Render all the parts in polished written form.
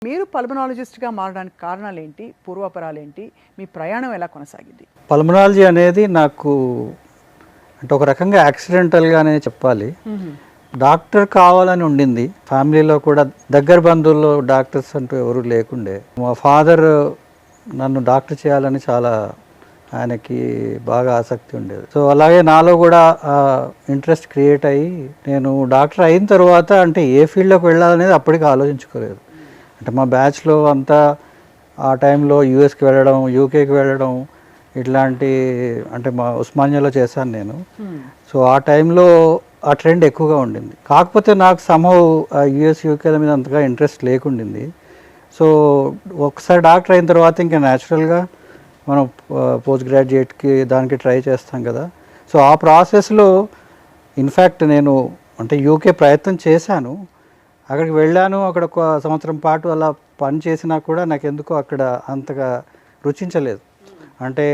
మీరు పల్మనాలజిస్ట్‌గా మారడానికి కారణాలేంటి? పూర్వాపరాలేంటి? మీ ప్రయాణం ఎలా కొనసాగింది? పల్మనాలజీ అనేది నాకు అంటే ఒక రకంగా యాక్సిడెంటల్‌గానే చెప్పాలి. డాక్టర్ కావాలని ఉండింది. ఫ్యామిలీలో కూడా దగ్గర బంధువుల్లో డాక్టర్స్ అంటూ ఎవరు లేకుండే. మా ఫాదర్ నన్ను డాక్టర్ చేయాలని చాలా ఆయనకి బాగా ఆసక్తి ఉండేది. సో అలాగే నాలో కూడా ఇంట్రెస్ట్ క్రియేట్ అయ్యి నేను డాక్టర్ అయిన తర్వాత అంటే ఏ ఫీల్డ్‌లోకి వెళ్ళాలనేది అప్పటికి ఆలోచించుకోలేదు. అంటే మా బ్యాచ్లో అంతా ఆ టైంలో యూఎస్కి వెళ్ళడం, యూకేకి వెళ్ళడం ఇట్లాంటి అంటే మా ఉస్మానియాలో చేశాను నేను. సో ఆ టైంలో ఆ ట్రెండ్ ఎక్కువగా ఉండింది. కాకపోతే నాకు సమ్‌హౌ యూఎస్, యూకేల మీద అంతగా ఇంట్రెస్ట్ లేకుండింది. సో ఒకసారి డాక్టర్ అయిన తర్వాత ఇంకా న్యాచురల్గా మనం పోస్ట్ గ్రాడ్యుయేట్కి దానికి ట్రై చేస్తాం కదా. సో ఆ ప్రాసెస్లో ఇన్ఫ్యాక్ట్ నేను అంటే యూకే ప్రయత్నం చేశాను. అక్కడికి వెళ్ళాను. అక్కడ ఒక సంవత్సరం పాటు అలా పని చేసినా కూడా నాకెందుకో అక్కడ అంతగా రుచించలేదు. అంటే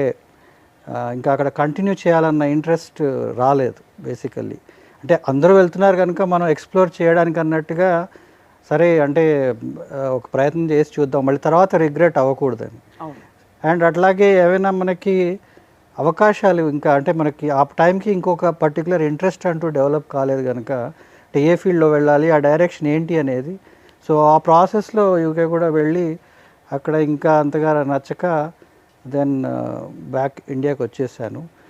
ఇంకా అక్కడ కంటిన్యూ చేయాలన్న ఇంట్రెస్ట్ రాలేదు బేసికల్లీ. అంటే అందరూ వెళ్తున్నారు కనుక మనం ఎక్స్ప్లోర్ చేయడానికి అన్నట్టుగా సరే అంటే ఒక ప్రయత్నం చేసి చూద్దాం, మళ్ళీ తర్వాత రిగ్రెట్ అవ్వకూడదని. అండ్ అట్లాగే ఏమైనా మనకి అవకాశాలు ఇంకా అంటే మనకి ఆ టైంకి ఇంకొక పర్టికులర్ ఇంట్రెస్ట్ అంటూ డెవలప్ కాలేదు కనుక అంటే ఏ ఫీల్డ్లో వెళ్ళాలి, ఆ డైరెక్షన్ ఏంటి అనేది. సో ఆ ప్రాసెస్లో యూకే కూడా వెళ్ళి అక్కడ ఇంకా అంతగా నచ్చక దెన్ బ్యాక్ ఇండియాకి వచ్చేసాను.